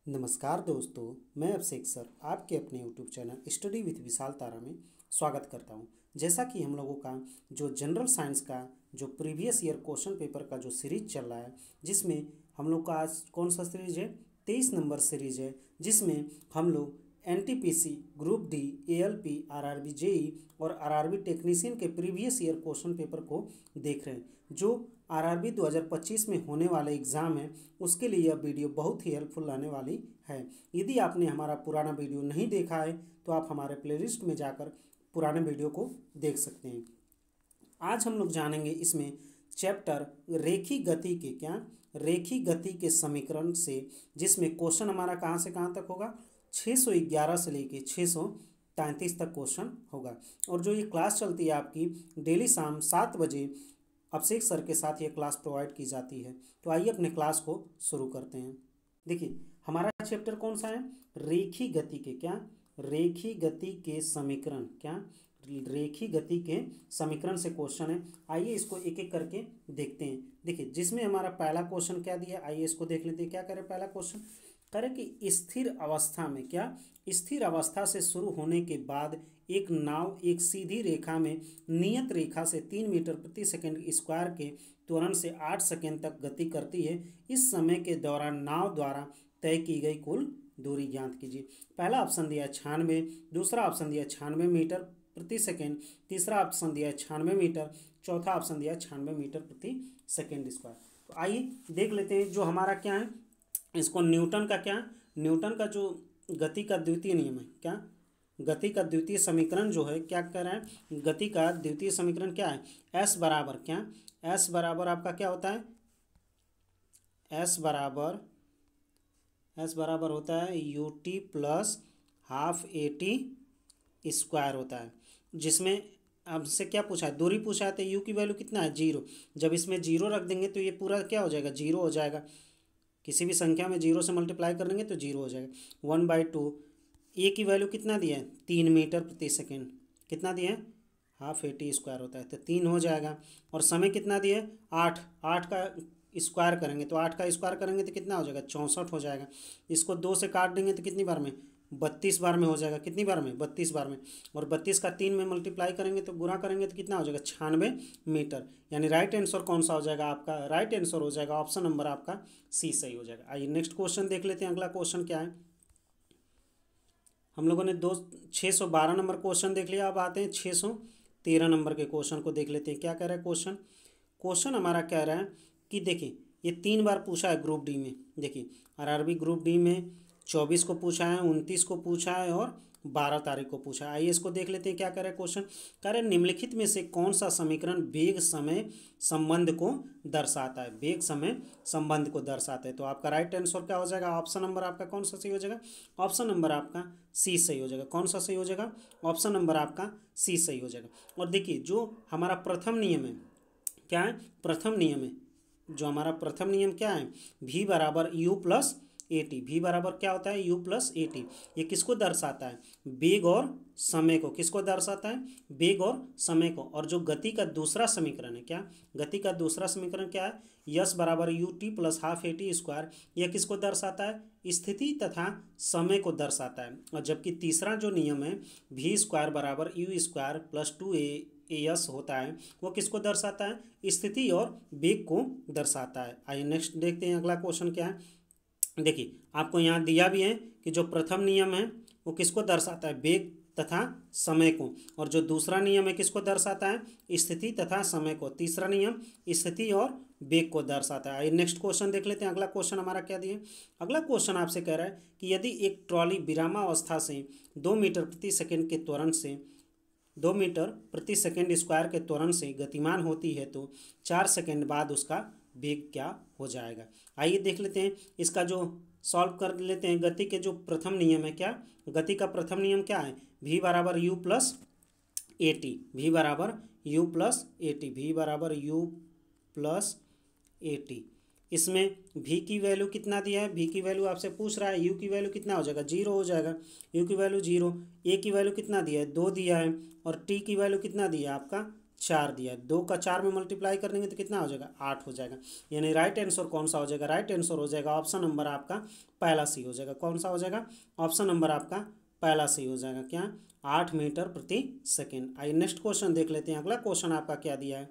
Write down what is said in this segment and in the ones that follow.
नमस्कार दोस्तों, मैं अभिषेक सर आपके अपने यूट्यूब चैनल स्टडी विथ विशाल तारा में स्वागत करता हूं। जैसा कि हम लोगों का जो जनरल साइंस का जो प्रीवियस ईयर क्वेश्चन पेपर का जो सीरीज चल रहा है, जिसमें हम लोग का आज कौन सा सीरीज है, 23 नंबर सीरीज है, जिसमें हम लोग NTPC, group D, ALP, RRB JE और आरआरबी टेक्नीशियन के प्रीवियस ईयर क्वेश्चन पेपर को देख रहे हैं। जो आरआरबी 2025 में होने वाले एग्ज़ाम है, उसके लिए यह वीडियो बहुत ही हेल्पफुल रहने वाली है। यदि आपने हमारा पुराना वीडियो नहीं देखा है तो आप हमारे प्लेलिस्ट में जाकर पुराने वीडियो को देख सकते हैं। आज हम लोग जानेंगे इसमें चैप्टर रेखी गति के रेखी गति के समीकरण से, जिसमें क्वेश्चन हमारा कहाँ से कहाँ तक होगा, 611 से लेके 633 तक क्वेश्चन होगा। और जो ये क्लास चलती है आपकी डेली शाम 7 बजे अभिषेक सर के साथ ये क्लास प्रोवाइड की जाती है। तो आइए अपने क्लास को शुरू करते हैं। देखिए हमारा चैप्टर कौन सा है, रेखी गति के रेखी गति के समीकरण, रेखी गति के समीकरण से क्वेश्चन है। आइए इसको एक एक करके देखते हैं। देखिए जिसमें हमारा पहला क्वेश्चन क्या दिया, आइए इसको देख लेते हैं। क्या करें, पहला क्वेश्चन करें कि स्थिर अवस्था में स्थिर अवस्था से शुरू होने के बाद एक नाव एक सीधी रेखा में नियत रेखा से 3 मीटर प्रति सेकंड स्क्वायर के त्वरण से 8 सेकंड तक गति करती है। इस समय के दौरान नाव द्वारा तय की गई कुल दूरी ज्ञात कीजिए। पहला ऑप्शन दिया 96, दूसरा ऑप्शन दिया 96 मीटर प्रति सेकंड, तीसरा ऑप्शन दिया 96 मीटर, चौथा ऑप्शन दिया 96 मीटर प्रति सेकंड स्क्वायर। तो आइए देख लेते हैं जो हमारा क्या है, इसको न्यूटन का जो गति का द्वितीय नियम है, गति का द्वितीय समीकरण जो है, क्या कह रहा है, गति का द्वितीय समीकरण क्या है, एस बराबर आपका क्या होता है, एस बराबर होता है u t plus half a t square होता है। जिसमें अब से क्या पूछा है, दूरी पूछा है, तो यू की वैल्यू कितना है, 0। जब इसमें 0 रख देंगे तो ये पूरा क्या हो जाएगा, 0 हो जाएगा। किसी भी संख्या में 0 से मल्टीप्लाई कर देंगे तो 0 हो जाएगा। 1/2 ए की वैल्यू कितना दिया है, 3 मीटर प्रति सेकेंड, कितना दिया है, हाफ ए टी स्क्वायर होता है, तो 3 हो जाएगा। और समय कितना दिया है, 8 का स्क्वायर करेंगे तो 8 का स्क्वायर करेंगे तो कितना हो जाएगा, 64 हो जाएगा। इसको 2 से काट देंगे तो कितनी बार में, 32 बार में हो जाएगा। कितनी बार में, 32 बार में। और 32 का 3 में मल्टीप्लाई करेंगे तो गुणा करेंगे तो कितना हो जाएगा, 96 मीटर। यानी राइट आंसर कौन सा हो जाएगा आपका, राइट आंसर हो जाएगा ऑप्शन नंबर आपका सी सही हो जाएगा। आइए नेक्स्ट क्वेश्चन देख लेते हैं। अगला क्वेश्चन क्या है, हम लोगों ने 612 नंबर क्वेश्चन देख लिया। अब आते हैं 613 नंबर के क्वेश्चन को देख लेते हैं। क्या कह रहा है क्वेश्चन हमारा कह रहा है कि देखिए ये 3 बार पूछा है ग्रुप डी में। देखिए आरआरबी ग्रुप डी में 24 को पूछा है, 29 को पूछा है और 12 तारीख को पूछा है। आइए इसको देख लेते हैं। क्या कह रहा है क्वेश्चन, कह रहे निम्नलिखित में से कौन सा समीकरण वेग समय संबंध को दर्शाता है, वेग समय संबंध को दर्शाता है। तो आपका राइट आंसर क्या हो जाएगा, ऑप्शन नंबर आपका कौन सा सही हो जाएगा, ऑप्शन नंबर आपका सी सही हो जाएगा। कौन सा सही हो जाएगा, ऑप्शन नंबर आपका सी सही हो जाएगा। और देखिए जो हमारा प्रथम नियम है, क्या है, प्रथम नियम है, जो हमारा प्रथम नियम क्या है, v बराबर u plus a t, v बराबर क्या होता है, यू प्लस ए टी। ये किसको दर्शाता है, वेग और समय को, किसको दर्शाता है, वेग और समय को। और जो गति का दूसरा समीकरण है, क्या, गति का दूसरा समीकरण क्या है, यस बराबर u t plus half a t square, यह किसको दर्शाता है, स्थिति तथा समय को दर्शाता है। और जबकि तीसरा जो नियम है, वी स्क्वायर बराबर यू स्क्वायर प्लस 2a होता है, वो किसको दर्शाता है, स्थिति और वेग को दर्शाता है। आइए नेक्स्ट देखते हैं अगला क्वेश्चन क्या है। देखिए आपको यहाँ दिया भी है कि जो प्रथम नियम है वो किसको दर्शाता है, वेग तथा समय को। और जो दूसरा नियम है किसको दर्शाता है, स्थिति तथा समय को। तीसरा नियम स्थिति और वेग को दर्शाता है। आइए नेक्स्ट क्वेश्चन देख लेते हैं। अगला क्वेश्चन हमारा क्या दिया, अगला क्वेश्चन आपसे कह रहा है कि यदि एक ट्रॉली विरामावस्था से 2 मीटर प्रति सेकेंड के त्वरण से 2 मीटर प्रति सेकेंड स्क्वायर के त्वरण से गतिमान होती है तो 4 सेकेंड बाद उसका वेग क्या हो जाएगा। आइए देख लेते हैं, इसका जो सॉल्व कर लेते हैं। गति के जो प्रथम नियम है, क्या, गति का प्रथम नियम क्या है, v बराबर u plus a t, v बराबर u plus a t, v बराबर यू प्लस ए टी। इसमें v की वैल्यू कितना दिया है, v की वैल्यू आपसे पूछ रहा है, u की वैल्यू कितना हो जाएगा, 0 हो जाएगा, u की वैल्यू 0, a की वैल्यू कितना दिया है, 2 दिया है, और t की वैल्यू कितना दिया है आपका 4 दिया है, 2 का 4 में मल्टीप्लाई कर देंगे तो कितना हो जाएगा 8 हो जाएगा। यानी राइट आंसर कौन सा हो जाएगा, राइट आंसर हो जाएगा ऑप्शन नंबर आपका पहला सी हो जाएगा। कौन सा हो जाएगा, ऑप्शन नंबर आपका पहला सी हो जाएगा, क्या 8 मीटर प्रति सेकेंड। आइए नेक्स्ट क्वेश्चन देख लेते हैं। अगला क्वेश्चन आपका क्या दिया है,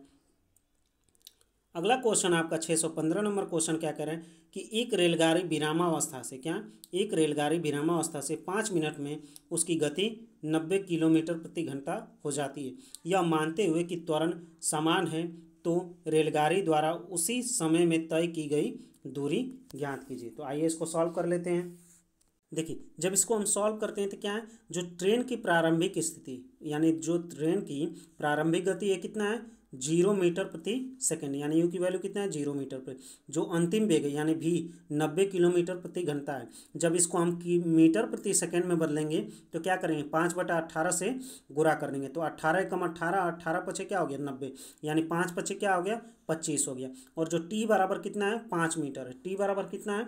अगला क्वेश्चन आपका 615 नंबर क्वेश्चन क्या कह रहे हैं कि एक रेलगाड़ी विरामावस्था से, क्या एक रेलगाड़ी विरामावस्था से 5 मिनट में उसकी गति 90 किलोमीटर प्रति घंटा हो जाती है। यह मानते हुए कि त्वरण समान है तो रेलगाड़ी द्वारा उसी समय में तय की गई दूरी ज्ञात कीजिए। तो आइए इसको सॉल्व कर लेते हैं। देखिए जब इसको हम सॉल्व करते हैं तो क्या है, जो ट्रेन की प्रारंभिक स्थिति यानी जो ट्रेन की प्रारंभिक गति है कितना है 0 मीटर प्रति सेकेंड, यानी यू की वैल्यू कितना है 0 मीटर पर। जो अंतिम वेग है यानी भी 90 किलोमीटर प्रति घंटा है। जब इसको हम मीटर प्रति सेकेंड में बदलेंगे तो क्या करेंगे 5/18 से गुणा कर देंगे। तो 18 एकम 18, 18 पचे क्या हो गया 90, यानी 5 पचे क्या हो गया 25 हो गया। और जो टी बराबर कितना है 5 मीटर है, टी बराबर कितना है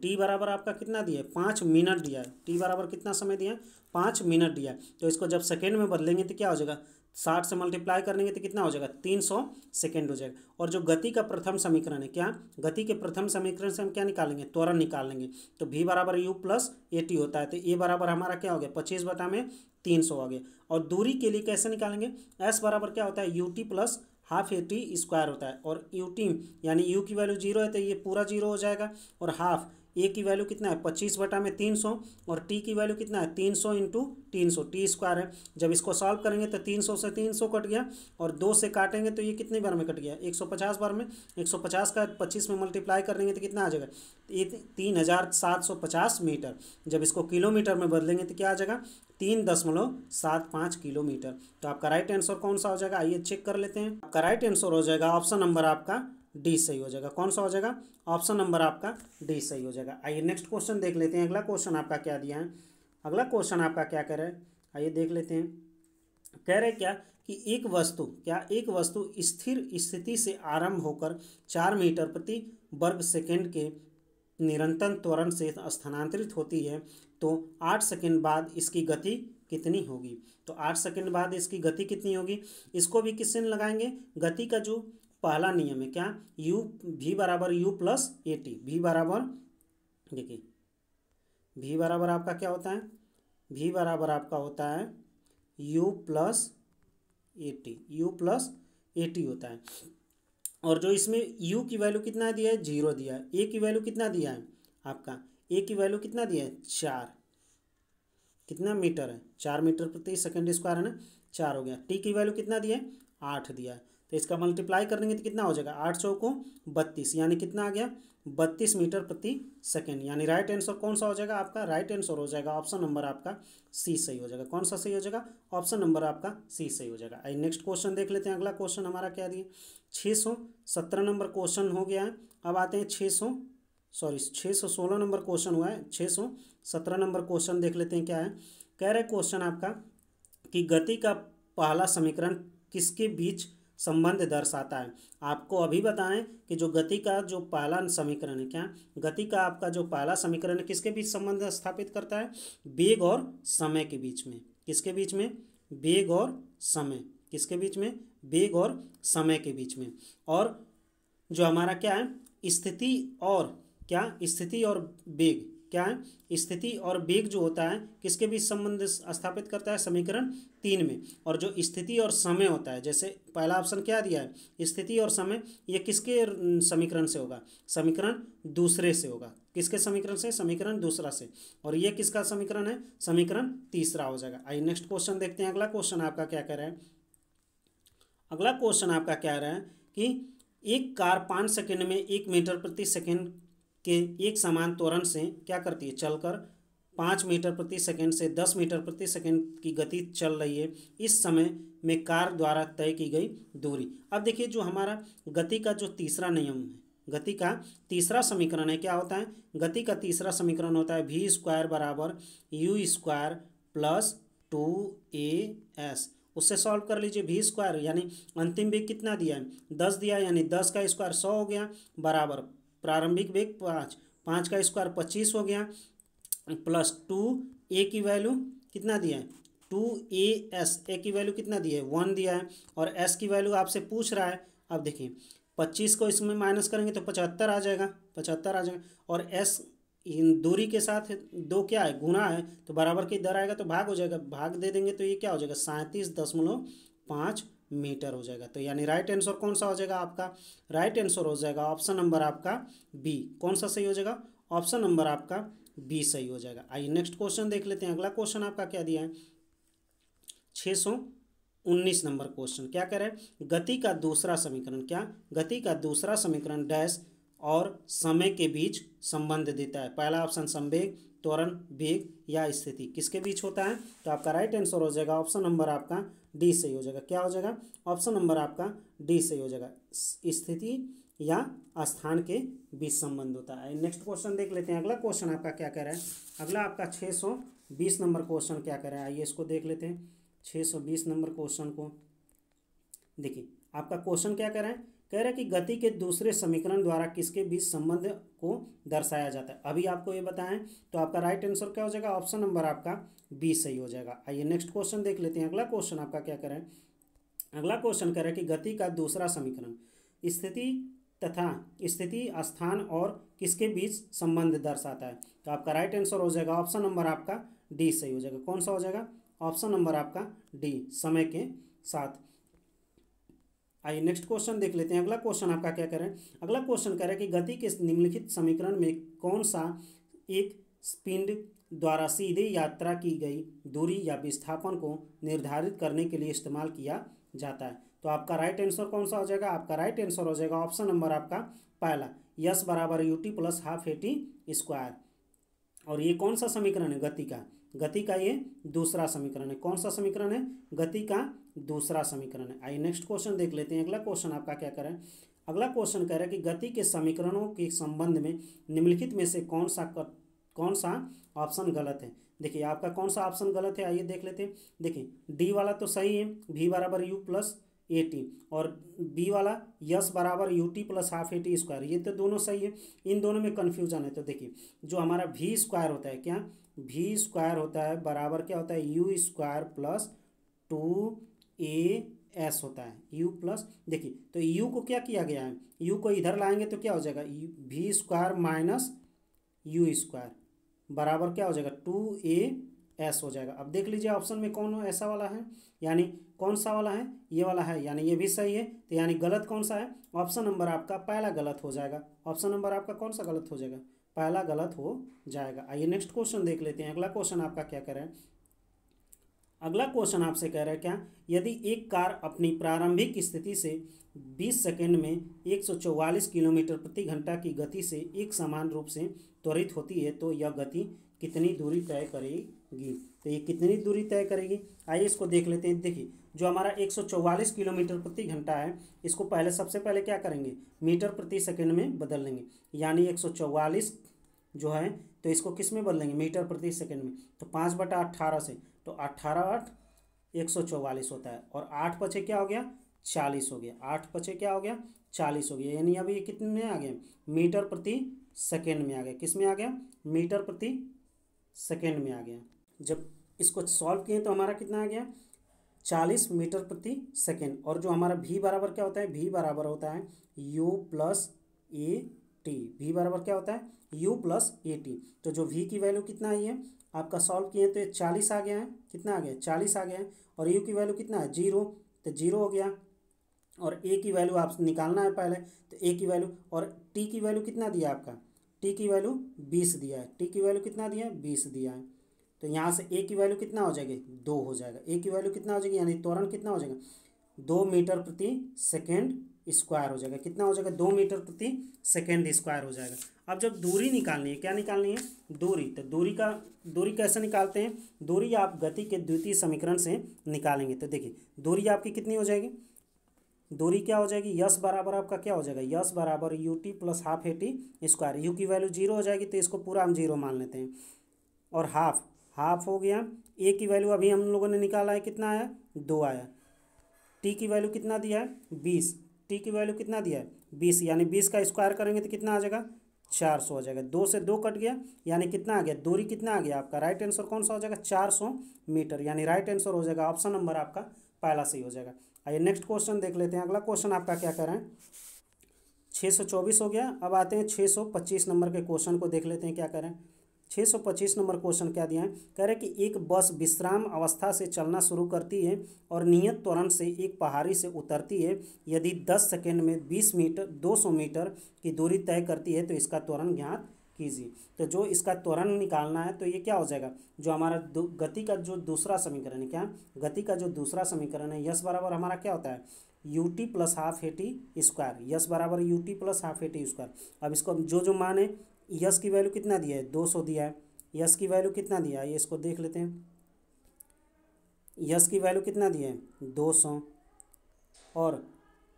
टी बराबर आपका कितना दिया है 5 मिनट दिया है। टी बराबर कितना समय दिया है 5 मिनट दिया है। तो इसको जब सेकेंड में बदलेंगे तो क्या हो जाएगा 60 से मल्टीप्लाई करेंगे तो कितना हो जाएगा 300 सेकेंड हो जाएगा। और जो गति का प्रथम समीकरण है, क्या गति के प्रथम समीकरण से हम क्या निकालेंगे त्वरण निकालेंगे। तो v बराबर यू प्लस ए टी होता है। तो ए बराबर हमारा क्या हो गया 25/300 आ गया। और दूरी के लिए कैसे निकालेंगे, एस बराबर क्या होता है u t plus half a t square होता है। और यू टी यानी यू की वैल्यू 0 है तो ये पूरा 0 हो जाएगा। और हाफ ए की वैल्यू कितना है 25/300 और टी की वैल्यू कितना है 300 इंटू 300 टी स्क्वायर है। जब इसको सॉल्व करेंगे तो 300 से 300 कट गया और 2 से काटेंगे तो ये कितने बार में कट गया 150 बार में। 150 का 25 में मल्टीप्लाई कर देंगे तो कितना आ जाएगा 3750 मीटर। जब इसको किलोमीटर में बदलेंगे तो क्या आ जाएगा 3.75 किलोमीटर। तो आपका राइट आंसर कौन सा हो जाएगा, आइए चेक कर लेते हैं। आपका राइट आंसर हो जाएगा ऑप्शन नंबर आपका डी सही हो जाएगा। कौन सा हो जाएगा, ऑप्शन नंबर आपका डी सही हो जाएगा। आइए नेक्स्ट क्वेश्चन देख लेते हैं। अगला क्वेश्चन आपका क्या दिया है, अगला क्वेश्चन आपका क्या कह रहा है, आइए देख लेते हैं। कह रहे क्या कि एक वस्तु स्थिर स्थिति से आरंभ होकर 4 मीटर प्रति वर्ग सेकेंड के निरंतर त्वरण से स्थानांतरित होती है तो 8 सेकेंड बाद इसकी गति कितनी होगी। तो 8 सेकेंड बाद इसकी गति कितनी होगी, इसको भी किससे लगाएंगे, गति का जो पहला नियम है क्या यू v बराबर u plus a t. V बराबर देखिए v बराबर आपका क्या होता है, v बराबर आपका होता है u प्लस ए टी होता है। और जो इसमें u की वैल्यू कितना दिया है 0 दिया है। a की वैल्यू कितना दिया है आपका, a की वैल्यू कितना दिया है 4, कितना मीटर है 4 मीटर प्रति सेकेंड स्क्वायर है ना 4 हो गया। t की वैल्यू कितना दिया है 8 दिया है। तो इसका मल्टीप्लाई करेंगे तो कितना हो जाएगा 8 चौको 32, यानी कितना आ गया 32 मीटर प्रति सेकेंड। यानी राइट आंसर कौन सा हो जाएगा आपका, राइट आंसर हो जाएगा ऑप्शन नंबर आपका सी सही हो जाएगा। कौन सा सही हो जाएगा, ऑप्शन नंबर आपका सी सही हो जाएगा। आइए नेक्स्ट क्वेश्चन देख लेते हैं। अगला क्वेश्चन हमारा क्या दिया 617 नंबर क्वेश्चन हो गया है। अब आते हैं 616 नंबर क्वेश्चन हुआ है। 617 नंबर क्वेश्चन देख लेते हैं क्या है। कह रहे क्वेश्चन आपका कि गति का पहला समीकरण किसके बीच संबंध दर्शाता है। आपको अभी बताएं कि जो गति का जो पहला समीकरण है, क्या गति का आपका जो पहला समीकरण है किसके बीच संबंध स्थापित करता है, वेग और समय के बीच में। किसके बीच में, वेग और समय, किसके बीच में, वेग और समय के बीच में। और जो हमारा क्या है स्थिति और वेग, क्या है स्थिति और वेग जो होता है किसके बीच संबंध स्थापित करता है, समीकरण 3 में। और जो स्थिति और समय होता है, जैसे पहला ऑप्शन क्या दिया है स्थिति और समय, ये किसके समीकरण से होगा, समीकरण दूसरे से होगा। किसके समीकरण से, समीकरण दूसरा से। और ये किसका समीकरण है, समीकरण तीसरा हो जाएगा। आइए नेक्स्ट क्वेश्चन देखते हैं। अगला क्वेश्चन आपका क्या कह रहा है, अगला क्वेश्चन आपका क्या रहा है कि एक कार 5 सेकेंड में 1 मीटर प्रति सेकेंड के एक समान त्वरण से क्या करती है, चलकर 5 मीटर प्रति सेकेंड से 10 मीटर प्रति सेकेंड की गति चल रही है। इस समय में कार द्वारा तय की गई दूरी। अब देखिए जो हमारा गति का जो तीसरा नियम है, गति का तीसरा समीकरण है, क्या होता है, गति का तीसरा समीकरण होता है v स्क्वायर बराबर यू स्क्वायर प्लस 2as। उससे सॉल्व कर लीजिए। v स्क्वायर यानी अंतिम वेग कितना दिया है 10 दिया है, यानी 10 का स्क्वायर 100 हो गया, बराबर प्रारंभिक वेग 5 का स्क्वायर 25 हो गया, प्लस 2 a की वैल्यू कितना दिया है 2as, ए की वैल्यू कितना दिया है 1 दिया है, और s की वैल्यू आपसे पूछ रहा है। अब देखिए 25 को इसमें माइनस करेंगे तो 75 आ जाएगा, 75 आ जाएगा, और s इन दूरी के साथ दो क्या है गुना है, तो बराबर के इधर आएगा तो भाग हो जाएगा, भाग दे देंगे तो ये क्या हो जाएगा 37.5 मीटर हो जाएगा। तो यानी राइट आंसर कौन सा हो जाएगा आपका, राइट आंसर हो जाएगा ऑप्शन नंबर आपका बी। कौन सा सही हो जाएगा, ऑप्शन नंबर आपका बी सही हो जाएगा। आइए नेक्स्ट क्वेश्चन देख लेते हैं। अगला क्वेश्चन आपका क्या दिया है, 619 नंबर क्वेश्चन क्या कह रहा है, गति का दूसरा समीकरण, क्या गति का दूसरा समीकरण डैश और समय के बीच संबंध देता है। पहला ऑप्शन संवेग, त्वरण, वेग या स्थिति, किसके बीच होता है। तो आपका राइट आंसर हो जाएगा ऑप्शन नंबर आपका डी सही हो जाएगा। क्या हो जाएगा, ऑप्शन नंबर आपका डी सही हो जाएगा, स्थिति या स्थान के बीच संबंध होता है। नेक्स्ट क्वेश्चन देख लेते हैं। अगला क्वेश्चन आपका क्या कह रहा है, अगला आपका 620 नंबर क्वेश्चन क्या कह रहा है, आइए इसको देख लेते हैं। 620 नंबर क्वेश्चन को देखिए, आपका क्वेश्चन क्या कह रहा है, कह रहा है कि गति के दूसरे समीकरण द्वारा किसके बीच संबंध को दर्शाया जाता है। अभी आपको ये बताएं तो आपका राइट आंसर क्या हो जाएगा, ऑप्शन नंबर आपका बी सही हो जाएगा। आइए नेक्स्ट क्वेश्चन देख लेते हैं। अगला क्वेश्चन आपका क्या कह रहा है, अगला क्वेश्चन कह रहा है कि गति का दूसरा समीकरण स्थिति तथा स्थिति, स्थान और किसके बीच संबंध दर्शाता है। तो आपका राइट आंसर हो जाएगा ऑप्शन नंबर आपका डी सही हो जाएगा। कौन सा हो जाएगा, ऑप्शन नंबर आपका डी, समय के साथ। आइए नेक्स्ट क्वेश्चन देख लेते हैं। अगला क्वेश्चन आपका क्या कह रहा है, अगला क्वेश्चन कह रहा है कि गति के निम्नलिखित समीकरण में कौन सा एक पिंड द्वारा सीधे यात्रा की गई दूरी या विस्थापन को निर्धारित करने के लिए इस्तेमाल किया जाता है। तो आपका राइट आंसर कौन सा हो जाएगा, आपका राइट आंसर हो जाएगा ऑप्शन नंबर आपका पहला, यस बराबर UT plus half eighty square. और ये कौन सा समीकरण है, गति का ये दूसरा समीकरण है। कौन सा समीकरण है, गति का दूसरा समीकरण है। आइए नेक्स्ट क्वेश्चन देख लेते हैं। अगला क्वेश्चन आपका क्या कह रहा है, अगला क्वेश्चन कह रहा है कि गति के समीकरणों के संबंध में निम्नलिखित में से कौन सा ऑप्शन गलत है। देखिए आपका कौन सा ऑप्शन गलत है, आइए देख लेते हैं। देखिए डी वाला तो सही है, वी बराबर यू प्लस ए टी, और बी वाला यस बराबर u t plus half a t square, ये तो दोनों सही है। इन दोनों में कन्फ्यूजन है। तो देखिए जो हमारा वी स्क्वायर होता है, क्या वी स्क्वायर होता है बराबर क्या होता है, यू स्क्वायर प्लस 2a होता है, यू प्लस, देखिए तो यू को क्या किया गया है, यू को इधर लाएंगे तो क्या हो जाएगा, v square minus u square बराबर क्या हो जाएगा 2a हो जाएगा। अब देख लीजिए ऑप्शन में कौन ऐसा वाला है, यानी कौन सा वाला है, ये वाला है, यानी ये भी सही है। तो यानी गलत कौन सा है, ऑप्शन नंबर आपका पहला गलत हो जाएगा। ऑप्शन नंबर आपका कौन सा गलत हो जाएगा, पहला गलत हो जाएगा। आइए नेक्स्ट क्वेश्चन देख लेते हैं। अगला क्वेश्चन आपका क्या कह रहा है, अगला क्वेश्चन आपसे कह रहा है क्या, यदि एक कार अपनी प्रारंभिक स्थिति से 20 सेकंड में 144 किलोमीटर प्रति घंटा की गति से एक समान रूप से त्वरित होती है तो यह गति कितनी दूरी तय करेगी। तो ये कितनी दूरी तय करेगी, आइए इसको देख लेते हैं। देखिए जो हमारा 144 किलोमीटर प्रति घंटा है, इसको पहले सबसे पहले क्या करेंगे, मीटर प्रति सेकंड में बदल लेंगे। यानी 144 जो है तो इसको किस में बदलेंगे, मीटर प्रति सेकंड में। तो 5/18 से, तो 18/8 144 होता है, और 8 पचे क्या हो गया 40 हो गया, 8 पचे क्या हो गया 40 हो गया। यानी अभी ये कितने में आ गया, मीटर प्रति सेकंड में आ गया। किस में आ गया, मीटर प्रति सेकंड में आ गया। जब इसको सॉल्व किए तो हमारा कितना आ गया 40 मीटर प्रति सेकंड। और जो हमारा भी बराबर क्या होता है, भी बराबर होता है यू प्लस ए टी, भी बराबर क्या होता है यू प्लस ए टी। तो जो v की वैल्यू कितना आई है आपका सॉल्व किए तो 40 आ गया है, कितना आ गया 40 आ गया है। और u की वैल्यू कितना है 0, तो 0 हो गया। और a की वैल्यू आप निकालना है पहले, तो a की वैल्यू, और t की वैल्यू कितना दिया आपका, t की वैल्यू 20 दिया है, t की वैल्यू कितना दिया है 20 दिया है। तो यहाँ से a की वैल्यू कितना हो जाएगी 2 हो जाएगा, a की वैल्यू कितना हो जाएगी, यानी त्वरण कितना हो जाएगा 2 मीटर प्रति सेकेंड स्क्वायर हो जाएगा। कितना हो जाएगा 2 मीटर प्रति सेकेंड स्क्वायर हो जाएगा। अब जब दूरी निकालनी है, क्या निकालनी है दूरी, तो दूरी कैसे निकालते हैं, दूरी आप गति के द्वितीय समीकरण से निकालेंगे। तो देखिए दूरी आपकी कितनी हो जाएगी, दूरी क्या हो जाएगी, यस बराबर आपका क्या हो जाएगा, यस बराबर u t plus half a t square. You की वैल्यू 0 हो जाएगी तो इसको पूरा हम 0 मान लेते हैं, और हाफ हो गया। ए की वैल्यू अभी हम लोगों ने निकाला है, कितना आया 2 आया। टी की वैल्यू कितना दिया है 20, टी की वैल्यू कितना दिया है 20, यानी 20 का स्क्वायर करेंगे तो कितना आ जाएगा 400 हो जाएगा। 2 से 2 कट गया यानी कितना आ गया, दूरी कितना आ गया आपका, राइट आंसर कौन सा हो जाएगा, 400 मीटर, यानी राइट आंसर हो जाएगा ऑप्शन नंबर आपका पहला सही हो जाएगा। आइए नेक्स्ट क्वेश्चन देख लेते हैं। अगला क्वेश्चन आपका क्या कह रहे हैं, 624 हो गया। अब आते हैं 625 नंबर के क्वेश्चन को देख लेते हैं क्या कह रहे हैं। 625 नंबर क्वेश्चन क्या दिया है, कह रहे हैं कि एक बस विश्राम अवस्था से चलना शुरू करती है और नियत त्वरण से एक पहाड़ी से उतरती है। यदि 10 सेकंड में 20 मीटर 200 मीटर की दूरी तय करती है तो इसका त्वरण ज्ञात कीजिए। तो जो इसका त्वरण निकालना है तो ये क्या हो जाएगा, जो हमारा गति का जो दूसरा समीकरण है, क्या गति का जो दूसरा समीकरण है, यस बराबर हमारा क्या होता है, u t plus half a t square, s बराबर u t plus half a t square. अब इसको जो जो मान है, यस की वैल्यू कितना दिया है, 200 दिया है, यस की वैल्यू कितना दिया है, ये इसको देख लेते हैं, यस की वैल्यू कितना दिया है 200, और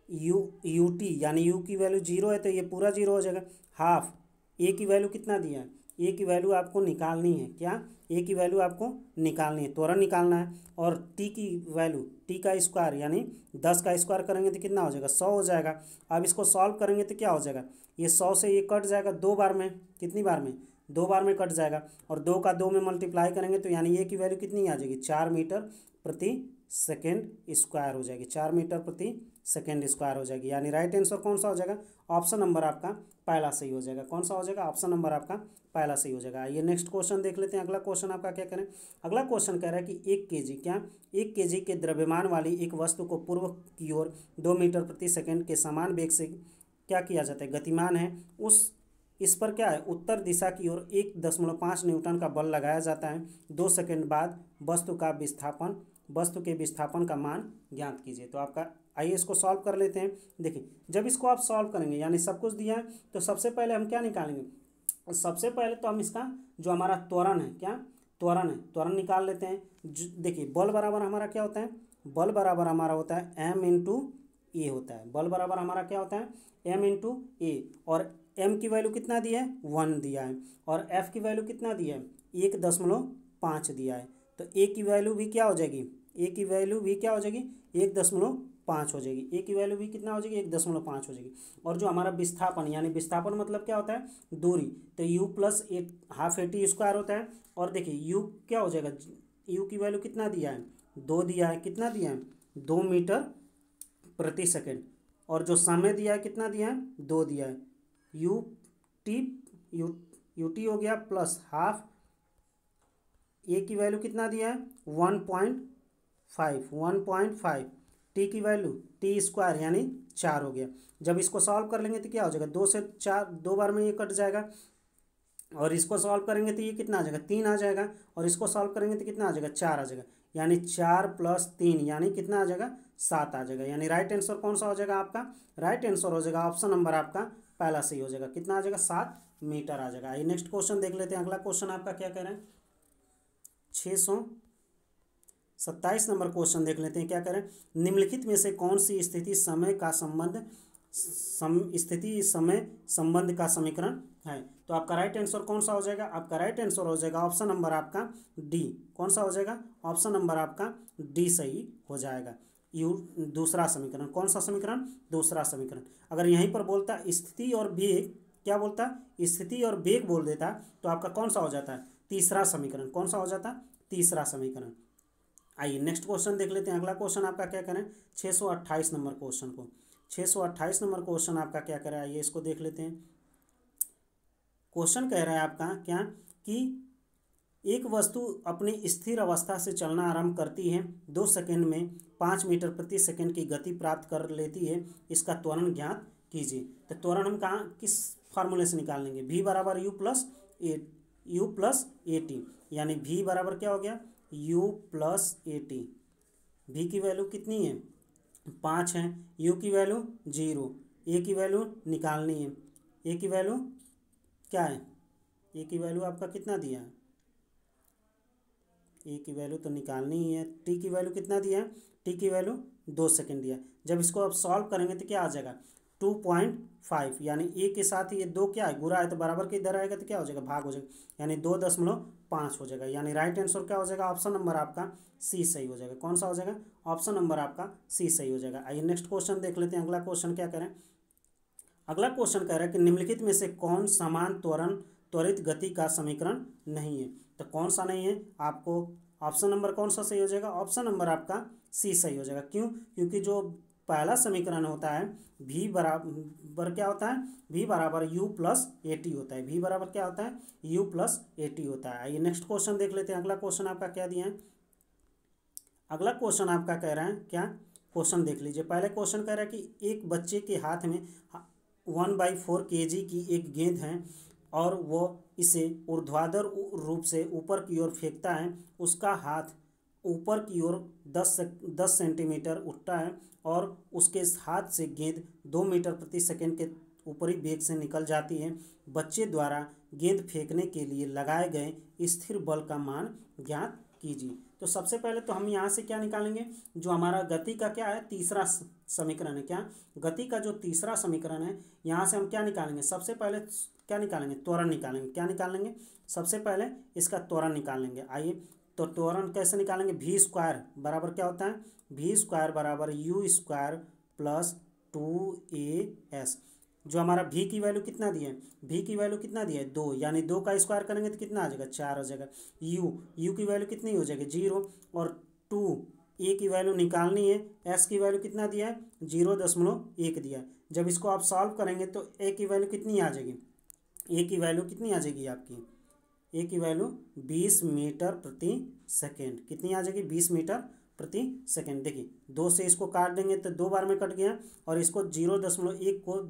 यू टी यानी यू की वैल्यू 0 है तो ये पूरा 0 हो जाएगा। हाफ ए की वैल्यू कितना दिया है, ए की वैल्यू आपको निकालनी है, क्या ए की वैल्यू आपको निकालनी है, त्वरण निकालना है। और टी की वैल्यू, टी का स्क्वायर यानी 10 का स्क्वायर करेंगे तो कितना हो जाएगा, 100 हो जाएगा। अब इसको सॉल्व करेंगे तो क्या हो जाएगा, ये 100 से ये कट जाएगा 2 बार में, कितनी बार में, 2 बार में कट जाएगा। और 2 का 2 में मल्टीप्लाई करेंगे तो यानी ए की वैल्यू कितनी आ जाएगी, 4 मीटर प्रति सेकेंड स्क्वायर हो जाएगी, 4 मीटर प्रति सेकेंड स्क्वायर हो जाएगी। यानी राइट आंसर कौन सा हो जाएगा, ऑप्शन नंबर आपका पहला सही हो जाएगा। कौन सा हो जाएगा, ऑप्शन नंबर आपका पहला सही हो जाएगा। ये नेक्स्ट क्वेश्चन देख लेते हैं। अगला क्वेश्चन आपका क्या करें, अगला क्वेश्चन कह रहा है कि 1 केजी, क्या 1 केजी के द्रव्यमान वाली एक वस्तु को पूर्व की ओर 2 मीटर प्रति सेकेंड के समान वेग से क्या किया जाता है, गतिमान है, इस पर क्या है, उत्तर दिशा की ओर 1.5 न्यूटन का बल लगाया जाता है। 2 सेकेंड बाद वस्तु के विस्थापन का मान ज्ञात कीजिए। तो आपका आइए इसको सॉल्व कर लेते हैं। देखिए जब इसको आप सॉल्व करेंगे यानी सब कुछ दिया है तो सबसे पहले हम क्या निकालेंगे, सबसे पहले तो हम इसका जो हमारा त्वरण है, क्या त्वरण है, त्वरण निकाल लेते हैं। देखिए बल बराबर हमारा क्या होता है, बल बराबर हमारा होता है एम इंटू ए होता है, बल बराबर हमारा क्या होता है, एम इंटू ए। और एम की वैल्यू कितना दिया है, 1 दिया है, और एफ की वैल्यू कितना दिया है, 1.5 दिया है। तो ए की वैल्यू भी क्या हो जाएगी, ए की वैल्यू भी क्या हो जाएगी, 1.5 हो जाएगी, ए की वैल्यू भी कितना हो जाएगी, 1.5 हो जाएगी। और जो हमारा विस्थापन यानी विस्थापन मतलब क्या होता है, दूरी, तो you plus half a t square होता है। और देखिए यू क्या हो जाएगा, यू की वैल्यू कितना दिया है, 2 दिया है, कितना दिया है, 2 मीटर प्रति सेकेंड। और जो समय दिया है कितना दिया है, 2 दिया है, यू टी यू टी हो गया प्लस हाफ, ए की वैल्यू कितना दिया है 1.5, टी की वैल्यू टी स्क्वायर यानी 4 हो गया। जब इसको सॉल्व कर लेंगे तो क्या हो जाएगा, 2 से 4 2 बार में ये कट जाएगा, और इसको सॉल्व करेंगे तो ये कितना आ जाएगा, 3 आ जाएगा, और इसको सॉल्व करेंगे तो कितना आ जाएगा, 4 आ जाएगा, यानी 4 + 3 यानी कितना आ जाएगा, 7 आ जाएगा। यानी राइट आंसर कौन सा हो जाएगा आपका, राइट आंसर हो जाएगा ऑप्शन नंबर आपका पहला सही हो जाएगा, कितना आ जाएगा, 7 मीटर आ जाएगा। ये नेक्स्ट क्वेश्चन देख लेते हैं। अगला क्वेश्चन आपका क्या कह रहे हैं, 627 नंबर क्वेश्चन देख लेते हैं क्या करें, निम्नलिखित में से कौन सी स्थिति समय संबंध का समीकरण है। तो आपका राइट आंसर कौन सा हो जाएगा, आपका राइट आंसर हो जाएगा ऑप्शन नंबर आपका डी। कौन सा हो जाएगा, ऑप्शन नंबर आपका डी सही हो जाएगा। दूसरा समीकरण, कौन सा समीकरण, दूसरा समीकरण। अगर यहीं पर बोलता स्थिति और वेग, क्या बोलता, स्थिति और वेग बोल देता तो आपका कौन सा हो जाता है, तीसरा समीकरण। कौन सा हो जाता, तीसरा समीकरण। आइए नेक्स्ट क्वेश्चन देख लेते हैं। अगला क्वेश्चन आपका क्या करें, 628 नंबर क्वेश्चन को, 628 नंबर क्वेश्चन आपका क्या करें, आइए इसको देख लेते हैं। क्वेश्चन कह रहा है आपका क्या, कि एक वस्तु अपनी स्थिर अवस्था से चलना आरंभ करती है, 2 सेकंड में 5 मीटर प्रति सेकंड की गति प्राप्त कर लेती है, इसका त्वरण ज्ञात कीजिए। तो त्वरण हम कहाँ किस फार्मूले से निकाल लेंगे, v बराबर u प्लस ए टी, यानी v बराबर क्या हो गया, u plus a T. v की वैल्यू कितनी है, 5 है, u की वैल्यू 0, a की वैल्यू निकालनी है, a की वैल्यू क्या है, a की वैल्यू आपका कितना दिया है, ए की वैल्यू तो निकालनी ही है। टी की वैल्यू कितना दिया है, टी की वैल्यू 2 सेकंड दिया। जब इसको आप सॉल्व करेंगे तो क्या आ जाएगा, 2.5, यानी ए के साथ ये 2 क्या है, गुणा है तो बराबर के इधर आएगा तो क्या हो जाएगा, भाग हो जाएगा, यानी 2.5 हो जाएगा। यानी राइट आंसर क्या हो जाएगा, ऑप्शन नंबर आपका सी सही हो जाएगा। कौन सा हो जाएगा, ऑप्शन नंबर आपका सी सही हो जाएगा। आइए नेक्स्ट क्वेश्चन देख लेते हैं। अगला क्वेश्चन क्या करें, अगला क्वेश्चन कह रहा है कि निम्नलिखित में से कौन समान त्वरित गति का समीकरण नहीं है। तो कौन सा नहीं है, आपको ऑप्शन नंबर कौन सा सही हो जाएगा, ऑप्शन नंबर आपका सी सही हो जाएगा। क्यों, क्योंकि जो पहला समीकरण होता है v बराबर क्या होता है, v बराबर u प्लस ए टी होता है, v बराबर क्या होता है, u प्लस ए टी होता है। आइए नेक्स्ट क्वेश्चन देख लेते हैं। अगला क्वेश्चन आपका क्या दिया है, अगला क्वेश्चन आपका कह रहा है क्या, क्वेश्चन देख लीजिए। पहले क्वेश्चन कह रहा है कि एक बच्चे के हाथ में 1/4 kg की एक गेंद है और वो इसे ऊर्ध्वाधर रूप से ऊपर की ओर फेंकता है। उसका हाथ ऊपर की ओर 10 सेंटीमीटर उठता है और उसके हाथ से गेंद 2 मीटर प्रति सेकंड के ऊपरी वेग से निकल जाती है। बच्चे द्वारा गेंद फेंकने के लिए लगाए गए स्थिर बल का मान ज्ञात कीजिए। तो सबसे पहले तो हम यहाँ से क्या निकालेंगे, जो हमारा गति का क्या है तीसरा समीकरण है, क्या गति का जो तीसरा समीकरण है, यहाँ से हम क्या निकालेंगे, सबसे पहले क्या निकालेंगे, त्वरण निकालेंगे। क्या निकालेंगे, सबसे पहले इसका त्वरण निकालेंगे। आइए तो त्वरण कैसे निकालेंगे, v स्क्वायर बराबर क्या होता है, v स्क्वायर बराबर u स्क्वायर प्लस 2as। जो हमारा v की वैल्यू कितना दिया है, v की वैल्यू कितना दिया है 2, यानी 2 का स्क्वायर करेंगे तो कितना आ जाएगा 4 हो जाएगा। u की वैल्यू कितनी हो जाएगी 0, और 2 a की वैल्यू निकालनी है, s की वैल्यू कितना दिया है 0.1 दिया है। जब इसको आप सॉल्व करेंगे तो a की वैल्यू कितनी आ जाएगी, a की वैल्यू कितनी आ जाएगी आपकी, ए की वैल्यू 20 मीटर प्रति सेकेंड, कितनी आ जाएगी 20 मीटर प्रति सेकेंड। देखिए 2 से इसको काट देंगे तो 2 बार में कट गया, और इसको 0.1 को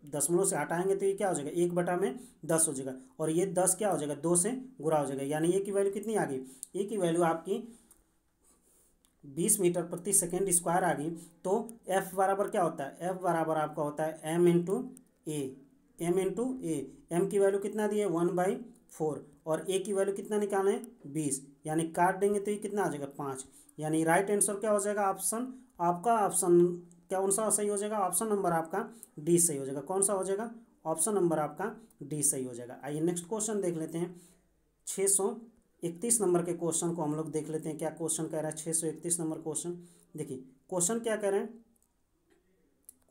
दशमलव से हटाएंगे तो ये क्या हो जाएगा 1/10 हो जाएगा, और ये 10 क्या हो जाएगा 2 से गुणा हो जाएगा, यानी ए की वैल्यू कितनी आ गई, ए की वैल्यू आपकी 20 मीटर प्रति सेकेंड स्क्वायर आ गई। तो f बराबर क्या होता है, f बराबर आपका होता है m इंटू ए, एम की वैल्यू कितना दी है 1/4, और ए की वैल्यू कितना निकालें 20, यानी काट देंगे तो ये कितना आ जाएगा 5, यानी राइट आंसर क्या हो जाएगा, ऑप्शन आपका ऑप्शन कौन सा सही हो जाएगा, ऑप्शन नंबर आपका डी सही हो जाएगा। कौन सा हो जाएगा, ऑप्शन नंबर आपका डी सही हो जाएगा। आइए नेक्स्ट क्वेश्चन देख लेते हैं। 631 नंबर के क्वेश्चन को हम लोग देख लेते हैं, क्या क्वेश्चन कह रहा है। 631 नंबर क्वेश्चन देखिए, क्वेश्चन क्या कह रहे हैं,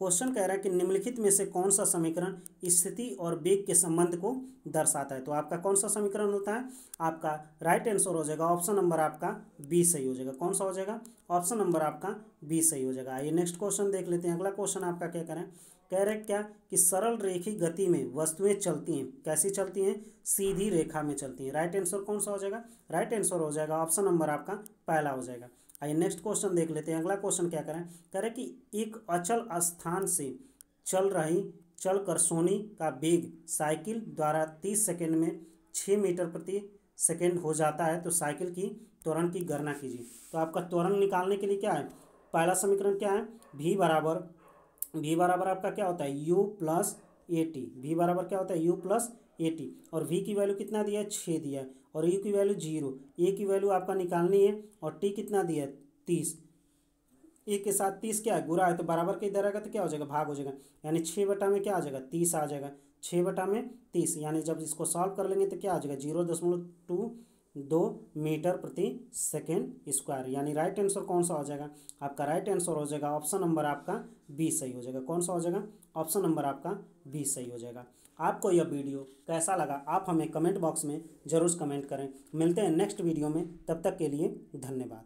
क्वेश्चन कह रहा है कि निम्नलिखित में से कौन सा समीकरण स्थिति और वेग के संबंध को दर्शाता है। तो आपका कौन सा समीकरण होता है, आपका राइट आंसर हो जाएगा ऑप्शन नंबर आपका बी सही हो जाएगा। कौन सा हो जाएगा, ऑप्शन नंबर आपका बी सही हो जाएगा। आइए नेक्स्ट क्वेश्चन देख लेते हैं। अगला क्वेश्चन आपका क्या कह रहे हैं क्या, कि सरल रेखीय गति में वस्तुएं चलती हैं, कैसी चलती हैं, सीधी रेखा में चलती हैं। राइट आंसर कौन सा हो जाएगा, राइट आंसर हो जाएगा ऑप्शन नंबर आपका पहला हो जाएगा। आइए नेक्स्ट क्वेश्चन देख लेते हैं। अगला क्वेश्चन क्या करें, कह रहे कि एक अचल स्थान से चलकर सोनी का वेग साइकिल द्वारा 30 सेकंड में 6 मीटर प्रति सेकंड हो जाता है, तो साइकिल की त्वरण की गणना कीजिए। तो आपका त्वरण निकालने के लिए क्या है, पहला समीकरण क्या है, v बराबर आपका क्या होता है u plus a T, v बराबर क्या होता है u प्लस ए टी, और v की वैल्यू कितना दिया है 6 दिया है, और u की वैल्यू 0, a की वैल्यू आपका निकालनी है, और t कितना दिया है 30, a के साथ 30 क्या है गुणा है, तो बराबर के इधर आएगा तो क्या हो जाएगा भाग हो जाएगा, यानी 6 में क्या आ जाएगा 30 आ जाएगा, 6/30, यानी जब इसको सॉल्व कर लेंगे तो क्या आ जाएगा 0.22 मीटर प्रति सेकेंड स्क्वायर, यानी राइट आंसर कौन सा हो जाएगा, आपका राइट आंसर हो जाएगा ऑप्शन नंबर आपका बी सही हो जाएगा। कौन सा हो जाएगा, ऑप्शन नंबर आपका बी सही हो जाएगा। आपको यह वीडियो कैसा लगा आप हमें कमेंट बॉक्स में ज़रूर कमेंट करें। मिलते हैं नेक्स्ट वीडियो में, तब तक के लिए धन्यवाद।